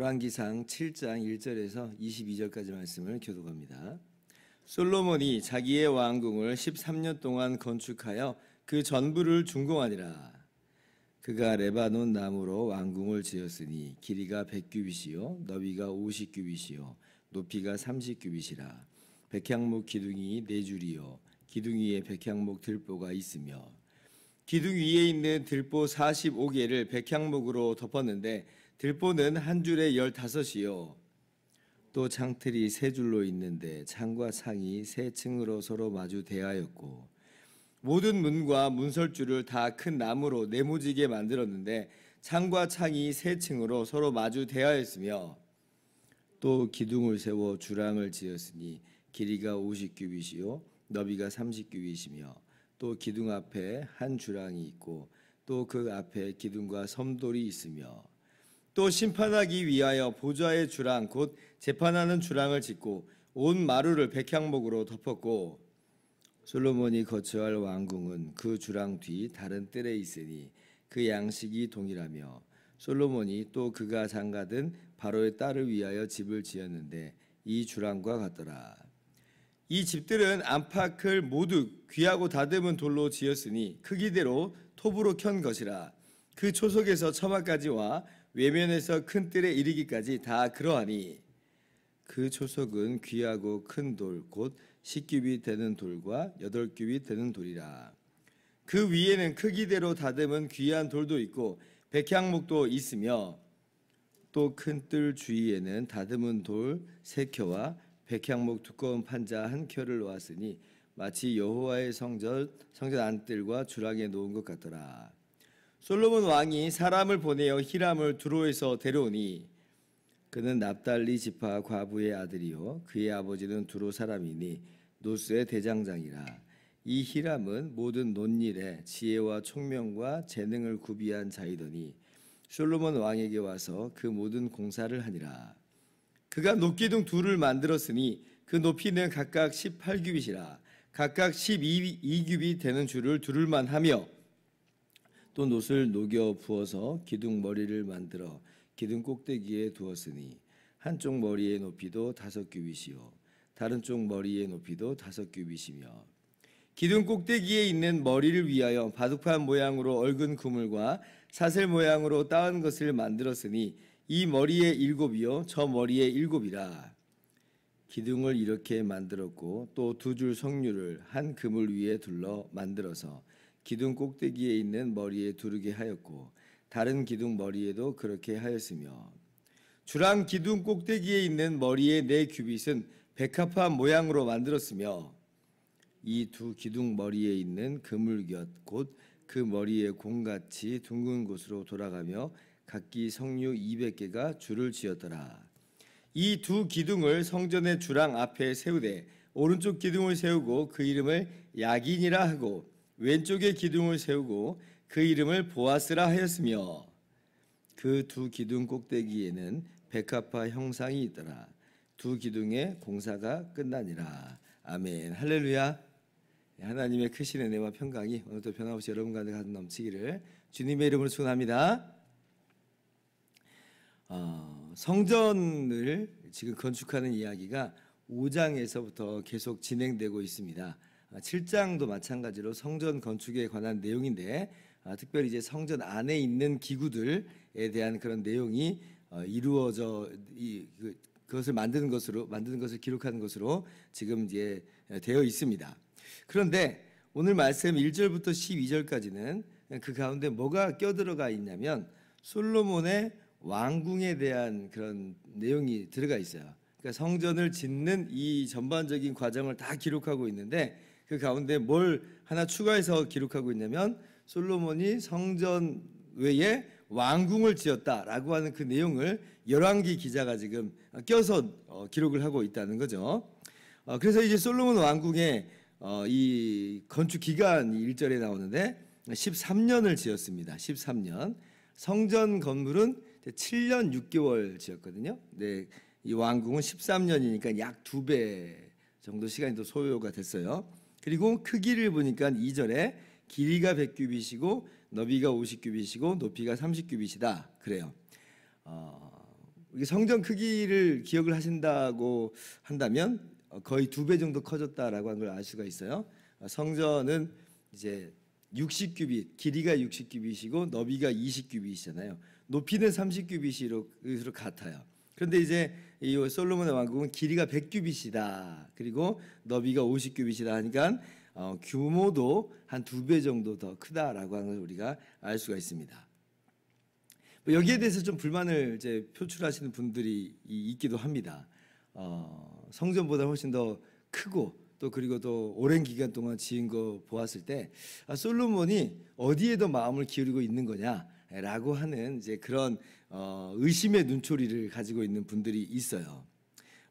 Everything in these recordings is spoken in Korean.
열왕기상 7장 1절에서 22절까지 말씀을 교독합니다. 솔로몬이 자기의 왕궁을 13년 동안 건축하여 그 전부를 준공하니라. 그가 레바논 나무로 왕궁을 지었으니 길이가 100규빗이요 너비가 50규빗이요 높이가 30규빗이라. 백향목 기둥이 4줄이요 기둥 위에 백향목 들보가 있으며 기둥 위에 있는 들보 45개를 백향목으로 덮었는데 들보는 한 줄에 15이요 또 창틀이 3줄로 있는데 창과 창이 3층으로 서로 마주 대하였고 모든 문과 문설주를 다 큰 나무로 네모지게 만들었는데 창과 창이 3층으로 서로 마주 대하였으며 또 기둥을 세워 주랑을 지었으니 길이가 50규빗이요 너비가 30규빗이며 또 기둥 앞에 한 주랑이 있고 또 그 앞에 기둥과 섬돌이 있으며 또 심판하기 위하여 보좌의 주랑 곧 재판하는 주랑을 짓고 온 마루를 백향목으로 덮었고 솔로몬이 거처할 왕궁은 그 주랑 뒤 다른 뜰에 있으니 그 양식이 동일하며 솔로몬이 또 그가 장가든 바로의 딸을 위하여 집을 지었는데 이 주랑과 같더라. 이 집들은 안팎을 모두 귀하고 다듬은 돌로 지었으니 크기대로 톱으로 켠 것이라. 그 초석에서 처마까지와 외면에서 큰 뜰에 이르기까지 다 그러하니 그 초석은 귀하고 큰 돌 곧 10규빗 되는 돌과 8규빗 되는 돌이라. 그 위에는 크기대로 다듬은 귀한 돌도 있고 백향목도 있으며 또 큰 뜰 주위에는 다듬은 돌 3켜와 백향목 두꺼운 판자 1켜를 놓았으니 마치 여호와의 성전 안뜰과 주랑에 놓은 것 같더라. 솔로몬 왕이 사람을 보내어 히람을 두로에서 데려오니 그는 납달리 지파 과부의 아들이요 그의 아버지는 두로 사람이니 노스의 대장장이라. 이 히람은 모든 논일에 지혜와 총명과 재능을 구비한 자이더니 솔로몬 왕에게 와서 그 모든 공사를 하니라. 그가 녹기둥 둘을 만들었으니 그 높이는 각각 18규빗이라. 각각 12규빗 되는 줄을 두를만 하며 또 놋을 녹여 부어서 기둥 머리를 만들어 기둥 꼭대기에 두었으니 한쪽 머리의 높이도 5규빗이요 다른 쪽 머리의 높이도 5규빗이며 기둥 꼭대기에 있는 머리를 위하여 바둑판 모양으로 얽은 그물과 사슬 모양으로 따은 것을 만들었으니 이 머리에 7이요 저 머리에 7이라. 기둥을 이렇게 만들었고 또 2줄 석류를 한 그물 위에 둘러 만들어서 기둥 꼭대기에 있는 머리에 두르게 하였고 다른 기둥 머리에도 그렇게 하였으며 주랑 기둥 꼭대기에 있는 머리의 4규빗은 백합화 모양으로 만들었으며 이 2 기둥 머리에 있는 그물곁 곧 그 머리의 공같이 둥근 곳으로 돌아가며 각기 석류 200개가 줄을 지었더라. 이 2 기둥을 성전의 주랑 앞에 세우되 오른쪽 기둥을 세우고 그 이름을 야긴이라 하고 왼쪽에 기둥을 세우고 그 이름을 보아스라 하였으며 그 2 기둥 꼭대기에는 백합화 형상이 있더라. 2 기둥의 공사가 끝나니라. 아멘. 할렐루야. 하나님의 크신 은혜와 평강이 오늘도 변함없이 여러분 가운데 가득 넘치기를 주님의 이름으로 축원합니다. 성전을 지금 건축하는 이야기가 5장에서부터 계속 진행되고 있습니다. 7장도 마찬가지로 성전 건축에 관한 내용인데 특별히 이제 성전 안에 있는 기구들에 대한 그런 내용이 이루어져 그것을 만드는 것을 기록하는 것으로 지금 이제 되어 있습니다. 그런데 오늘 말씀 1절부터 12절까지는 그 가운데 뭐가 껴들어가 있냐면 솔로몬의 왕궁에 대한 그런 내용이 들어가 있어요. 그러니까 성전을 짓는 이 전반적인 과정을 다 기록하고 있는데 그 가운데 뭘 하나 추가해서 기록하고 있냐면 솔로몬이 성전 외에 왕궁을 지었다라고 하는 그 내용을 열왕기 기자가 지금 껴서 기록을 하고 있다는 거죠. 그래서 이제 솔로몬 왕궁의 이 건축 기간이 1절에 나오는데 13년을 지었습니다. 13년. 성전 건물은 7년 6개월 지었거든요. 네, 이 왕궁은 13년이니까 약 2배 정도 시간이 더 소요가 됐어요. 그리고 크기를 보니까 2절에 길이가 100규빗이고 너비가 50규빗이고 높이가 30규빗이다. 그래요. 우리 성전 크기를 기억을 하신다고 한다면 거의 2배 정도 커졌다라고 하는 걸 알 수가 있어요. 성전은 이제 60규빗, 길이가 60규빗이고 너비가 20규빗이잖아요. 높이는 30규빗으로 같아요. 그런데 이제 이 솔로몬의 왕궁은 길이가 100규빗이다. 그리고 너비가 50규빗이다 하니까 규모도 한 2배 정도 더 크다라고 하는 걸 우리가 알 수가 있습니다. 여기에 대해서 좀 불만을 이제 표출하시는 분들이 있기도 합니다. 성전보다 훨씬 더 크고 또 그리고 또 오랜 기간 동안 지은 거 보았을 때 솔로몬이 어디에 더 마음을 기울이고 있는 거냐라고 하는 이제 그런 의심의 눈초리를 가지고 있는 분들이 있어요.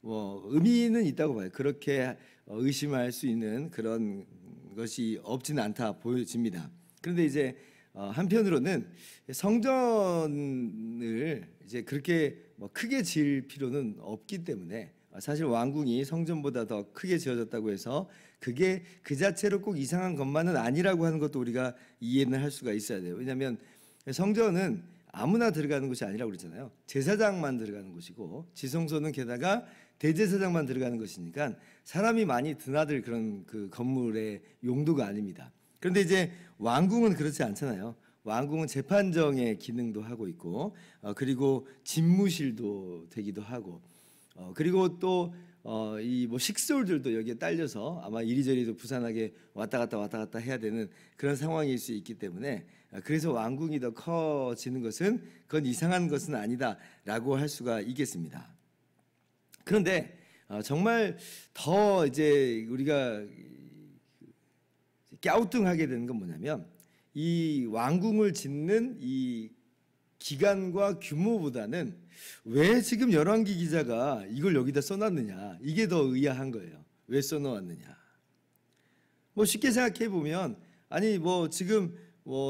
의미는 있다고 봐요. 그렇게 의심할 수 있는 그런 것이 없지는 않다 보여집니다. 그런데 이제 한편으로는 성전을 이제 그렇게 크게 지을 필요는 없기 때문에 사실 왕궁이 성전보다 더 크게 지어졌다고 해서 그게 그 자체로 꼭 이상한 것만은 아니라고 하는 것도 우리가 이해는 할 수가 있어야 돼요. 왜냐하면 성전은 아무나 들어가는 곳이 아니라고 그랬잖아요. 제사장만 들어가는 곳이고 지성소는 게다가 대제사장만 들어가는 것이니까 사람이 많이 드나들 그런 그 건물의 용도가 아닙니다. 그런데 이제 왕궁은 그렇지 않잖아요. 왕궁은 재판정의 기능도 하고 있고 그리고 집무실도 되기도 하고 그리고 또 이 식솔들도 여기에 딸려서 아마 이리저리도 부산하게 왔다 갔다 해야 되는 그런 상황일 수 있기 때문에 그래서 왕궁이 더 커지는 것은 그건 이상한 것은 아니다라고 할 수가 있겠습니다. 그런데 정말 더 이제 우리가 갸우뚱하게 되는 건 뭐냐면 이 왕궁을 짓는 이 기간과 규모보다는 왜 지금 열왕기 기자가 이걸 여기다 써놨느냐, 이게 더 의아한 거예요. 왜 써놓았느냐. 쉽게 생각해 보면 아니 지금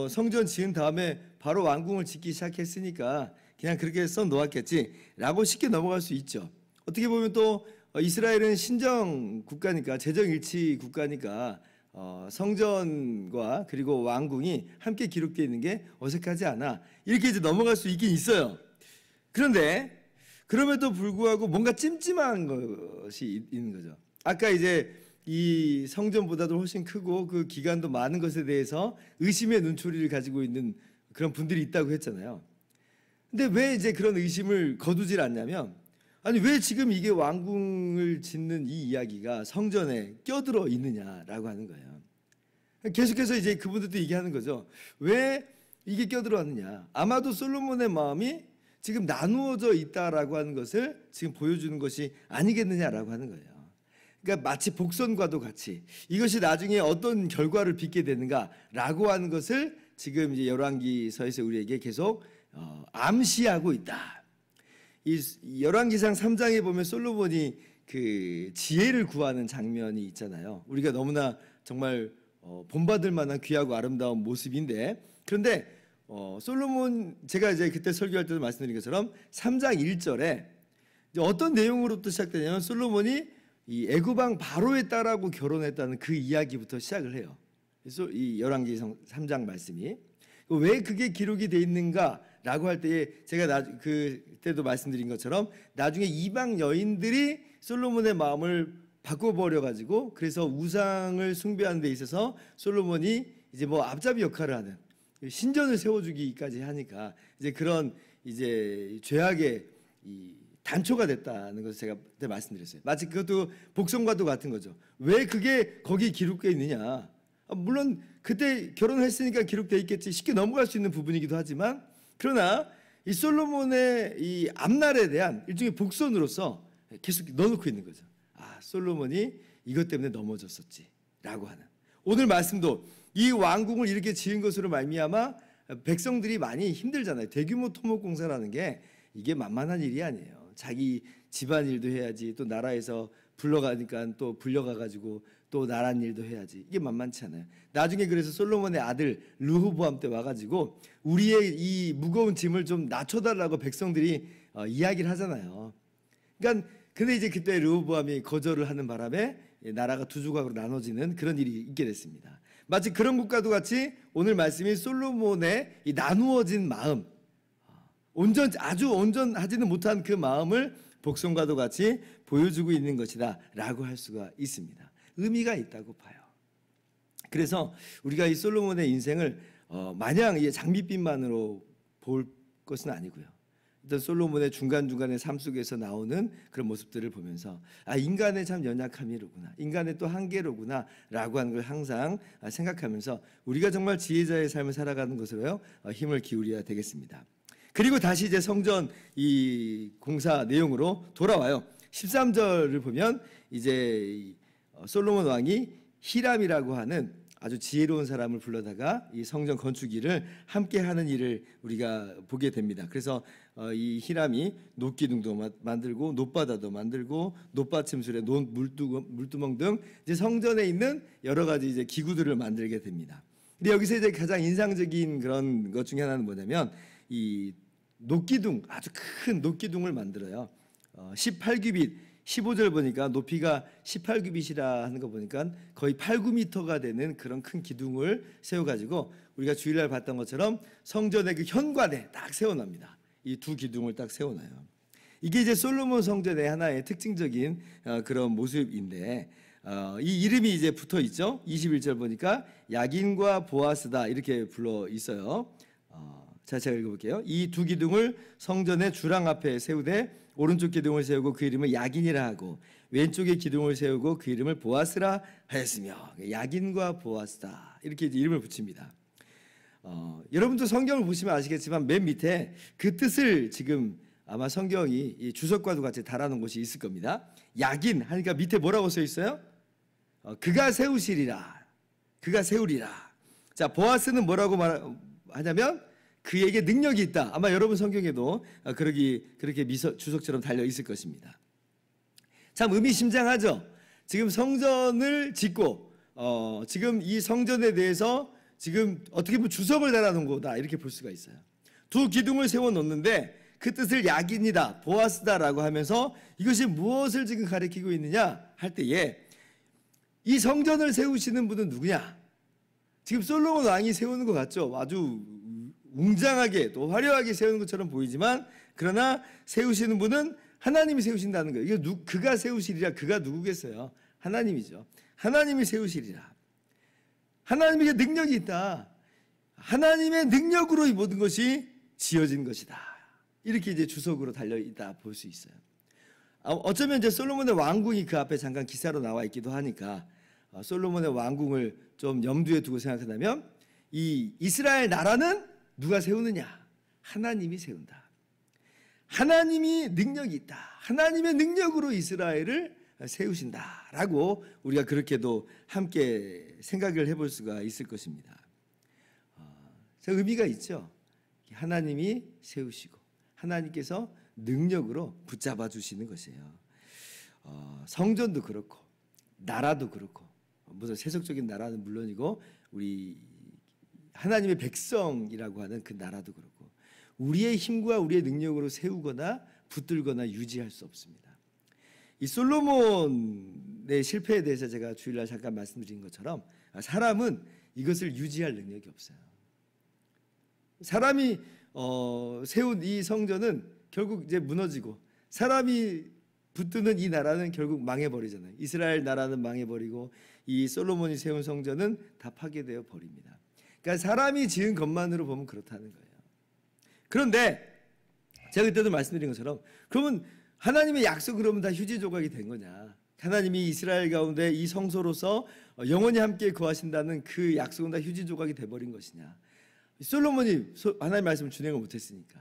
성전 지은 다음에 바로 왕궁을 짓기 시작했으니까 그냥 그렇게 써놓았겠지라고 쉽게 넘어갈 수 있죠. 어떻게 보면 또 이스라엘은 신정 국가니까 재정일치 국가니까 성전과 그리고 왕궁이 함께 기록되어 있는 게 어색하지 않아 이렇게 이제 넘어갈 수 있긴 있어요. 그런데 그럼에도 불구하고 뭔가 찜찜한 것이 있는 거죠. 아까 이제 이 성전보다도 훨씬 크고 그 기간도 많은 것에 대해서 의심의 눈초리를 가지고 있는 그런 분들이 있다고 했잖아요. 근데 왜 이제 그런 의심을 거두질 않냐면 아니 왜 지금 이게 왕궁을 짓는 이 이야기가 성전에 껴들어 있느냐라고 하는 거예요. 계속해서 이제 그분들도 얘기하는 거죠. 왜 이게 껴들어 왔느냐. 아마도 솔로몬의 마음이 지금 나누어져 있다라고 하는 것을 지금 보여주는 것이 아니겠느냐라고 하는 거예요. 그러니까 마치 복선과도 같이 이것이 나중에 어떤 결과를 빚게 되는가라고 하는 것을 지금 이제 열왕기서에서 우리에게 계속 암시하고 있다. 이 열왕기상 3장에 보면 솔로몬이 그 지혜를 구하는 장면이 있잖아요. 우리가 너무나 정말 본받을 만한 귀하고 아름다운 모습인데 그런데 솔로몬 제가 이제 그때 설교할 때도 말씀드린 것처럼 3장 1절에 어떤 내용으로부터 시작되냐면 솔로몬이 이 애굽왕 바로의 딸하고 결혼했다는 그 이야기부터 시작을 해요. 그래서 이 열왕기상 3장 말씀이 왜 그게 기록이 돼 있는가라고 할 때에 제가 그때도 말씀드린 것처럼 나중에 이방 여인들이 솔로몬의 마음을 바꿔버려 가지고 그래서 우상을 숭배하는 데 있어서 솔로몬이 이제 앞잡이 역할을 하는 신전을 세워주기까지 하니까 이제 그런 이제 죄악의 이 단초가 됐다는 것을 제가 그때 말씀드렸어요. 마치 그것도 복선과도 같은 거죠. 왜 그게 거기 기록되어 있느냐. 물론 그때 결혼했으니까 기록되어 있겠지 쉽게 넘어갈 수 있는 부분이기도 하지만 그러나 이 솔로몬의 이 앞날에 대한 일종의 복선으로서 계속 넣어놓고 있는 거죠. 솔로몬이 이것 때문에 넘어졌었지라고 하는 오늘 말씀도 이 왕궁을 이렇게 지은 것으로 말미암아 백성들이 많이 힘들잖아요. 대규모 토목공사라는 게 이게 만만한 일이 아니에요. 자기 집안일도 해야지 또 나라에서 불러가니까 또 불려가가지고 또 나란 일도 해야지 이게 만만치 않아요. 나중에 그래서 솔로몬의 아들 르호보암 때 와가지고 우리의 이 무거운 짐을 좀 낮춰달라고 백성들이 이야기를 하잖아요. 그러니까 근데 이제 그때 르호보암이 거절을 하는 바람에 나라가 두 조각으로 나눠지는 그런 일이 있게 됐습니다. 마치 그런 것과도 같이 오늘 말씀이 솔로몬의 이 나누어진 마음 아주 온전하지는 못한 그 마음을 복성과도 같이 보여주고 있는 것이다 라고 할 수가 있습니다. 의미가 있다고 봐요. 그래서 우리가 이 솔로몬의 인생을 마냥 장밋빛만으로 볼 것은 아니고요. 일단 솔로몬의 중간중간의 삶 속에서 나오는 그런 모습들을 보면서 인간의 참 연약함이로구나, 인간의 또 한계로구나 라고 하는 걸 항상 생각하면서 우리가 정말 지혜자의 삶을 살아가는 것으로요 힘을 기울여야 되겠습니다. 그리고 다시 이제 성전 이 공사 내용으로 돌아와요. 13절을 보면 이제 솔로몬 왕이 히람이라고 하는 아주 지혜로운 사람을 불러다가 이 성전 건축 일을 함께 하는 일을 우리가 보게 됩니다. 그래서 이 히람이 놋기둥도 만들고 놋바다도 만들고 놋받침술에 물두멍 등 이제 성전에 있는 여러 가지 이제 기구들을 만들게 됩니다. 근데 여기서 이제 가장 인상적인 그런 것 중에 하나는 뭐냐면 이 놋기둥, 아주 큰 놋기둥을 만들어요. 18규빗, 15절 보니까 높이가 18규빗이라 하는 거 보니까 거의 8, 9m가 되는 그런 큰 기둥을 세워가지고 우리가 주일날 봤던 것처럼 성전의 그 현관에 딱 세워납니다. 이 두 기둥을 딱 세워놔요. 이게 이제 솔로몬 성전의 하나의 특징적인 그런 모습인데 이 이름이 이제 붙어 있죠. 21절 보니까 야긴과 보아스다 이렇게 불러 있어요. 자, 제가 읽어볼게요. 이 두 기둥을 성전의 주랑 앞에 세우되 오른쪽 기둥을 세우고 그 이름을 야긴이라 하고 왼쪽의 기둥을 세우고 그 이름을 보아스라 하였으며 야긴과 보아스다 이렇게 이제 이름을 붙입니다. 여러분도 성경을 보시면 아시겠지만 맨 밑에 그 뜻을 지금 아마 성경이 이 주석과도 같이 달아놓은 곳이 있을 겁니다. 야긴 하니까 밑에 뭐라고 써 있어요? 그가 세우시리라, 그가 세우리라. 자, 보아스는 뭐라고 하냐면 그에게 능력이 있다. 아마 여러분 성경에도 그렇게 주석처럼 달려 있을 것입니다. 참 의미심장하죠. 지금 성전을 짓고 지금 이 성전에 대해서 지금 어떻게 보면 주석을 달아놓은 거다 이렇게 볼 수가 있어요. 두 기둥을 세워놓는데 그 뜻을 야긴이다, 보아스다라고 하면서 이것이 무엇을 지금 가리키고 있느냐 할 때에 이 성전을 세우시는 분은 누구냐? 지금 솔로몬 왕이 세우는 것 같죠? 아주 웅장하게 또 화려하게 세우는 것처럼 보이지만 그러나 세우시는 분은 하나님이 세우신다는 거예요. 이게 그가 세우시리라. 그가 누구겠어요? 하나님이죠. 하나님이 세우시리라. 하나님에게 능력이 있다. 하나님의 능력으로 이 모든 것이 지어진 것이다. 이렇게 이제 주석으로 달려 있다 볼 수 있어요. 어쩌면 이제 솔로몬의 왕궁이 그 앞에 잠깐 기사로 나와 있기도 하니까 솔로몬의 왕궁을 좀 염두에 두고 생각한다면 이 이스라엘 나라는 누가 세우느냐? 하나님이 세운다. 하나님이 능력이 있다. 하나님의 능력으로 이스라엘을 세우신다라고 우리가 그렇게도 함께 생각을 해볼 수가 있을 것입니다. 의미가 있죠. 하나님이 세우시고 하나님께서 능력으로 붙잡아 주시는 것이에요. 성전도 그렇고 나라도 그렇고 무슨 세속적인 나라는 물론이고 우리 하나님의 백성이라고 하는 그 나라도 그렇고 우리의 힘과 우리의 능력으로 세우거나 붙들거나 유지할 수 없습니다. 이 솔로몬의 실패에 대해서 제가 주일날 잠깐 말씀드린 것처럼 사람은 이것을 유지할 능력이 없어요. 사람이 세운 이 성전은 결국 이제 무너지고 사람이 붙드는 이 나라는 결국 망해버리잖아요. 이스라엘 나라는 망해버리고 이 솔로몬이 세운 성전은 다 파괴되어 버립니다. 그러니까 사람이 지은 것만으로 보면 그렇다는 거예요. 그런데 제가 그때도 말씀드린 것처럼 그러면 하나님의 약속 그러면 다 휴지 조각이 된 거냐? 하나님이 이스라엘 가운데 이 성소로서 영원히 함께 거하신다는 그 약속은 다 휴지 조각이 돼버린 것이냐? 솔로몬이 하나님의 말씀을 준행을 못했으니까.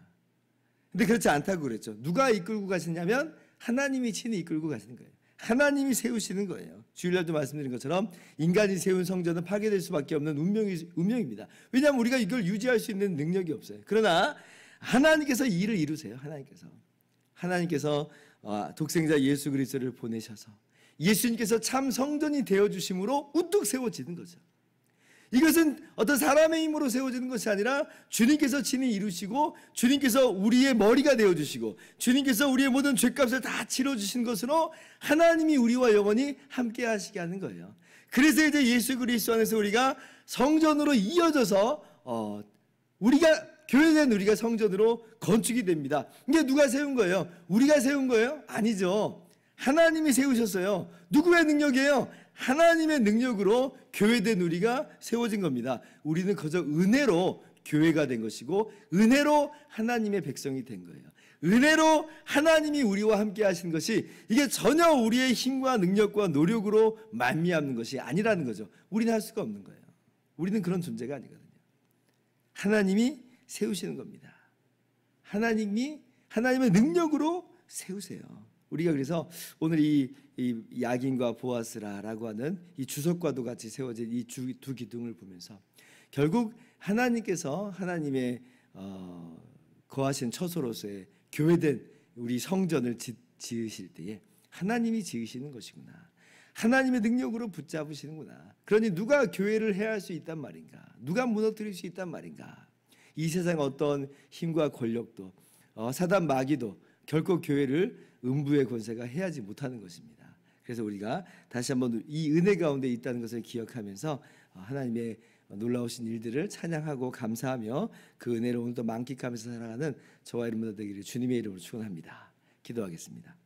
근데 그렇지 않다고 그랬죠. 누가 이끌고 가시냐면 하나님이 친히 이끌고 가시는 거예요. 하나님이 세우시는 거예요. 주일날도 말씀드린 것처럼 인간이 세운 성전은 파괴될 수밖에 없는 운명입니다. 왜냐하면 우리가 이걸 유지할 수 있는 능력이 없어요. 그러나 하나님께서 이 일을 이루세요. 하나님께서 독생자 예수 그리스도를 보내셔서 예수님께서 참 성전이 되어주심으로 우뚝 세워지는 거죠. 이것은 어떤 사람의 힘으로 세워지는 것이 아니라 주님께서 친히 이루시고 주님께서 우리의 머리가 되어주시고 주님께서 우리의 모든 죄값을 다 치러주신 것으로 하나님이 우리와 영원히 함께 하시게 하는 거예요. 그래서 이제 예수 그리스도 안에서 우리가 성전으로 이어져서 우리가 교회된 우리가 성전으로 건축이 됩니다. 이게 누가 세운 거예요? 우리가 세운 거예요? 아니죠. 하나님이 세우셨어요. 누구의 능력이에요? 하나님의 능력으로 교회된 우리가 세워진 겁니다. 우리는 그저 은혜로 교회가 된 것이고 은혜로 하나님의 백성이 된 거예요. 은혜로 하나님이 우리와 함께 하신 것이 이게 전혀 우리의 힘과 능력과 노력으로 말미암는 것이 아니라는 거죠. 우리는 할 수가 없는 거예요. 우리는 그런 존재가 아니거든요. 하나님이 세우시는 겁니다. 하나님의 능력으로 세우세요. 우리가 그래서 오늘 이 야긴과 보아스라라고 하는 이 주석과도 같이 세워진 이 두 기둥을 보면서 결국 하나님께서 하나님의 거하신 처소로서의 교회된 우리 성전을 지으실 때에 하나님이 지으시는 것이구나. 하나님의 능력으로 붙잡으시는구나. 그러니 누가 교회를 해할 수 있단 말인가? 누가 무너뜨릴 수 있단 말인가? 이 세상 어떤 힘과 권력도 사단 마귀도 결코 교회를 음부의 권세가 해하지 못하는 것입니다. 그래서 우리가 다시 한번 이 은혜 가운데 있다는 것을 기억하면서 하나님의 놀라우신 일들을 찬양하고 감사하며 그 은혜를 오늘도 만끽하면서 살아가는 저와 여러분들 되기를 주님의 이름으로 축원합니다. 기도하겠습니다.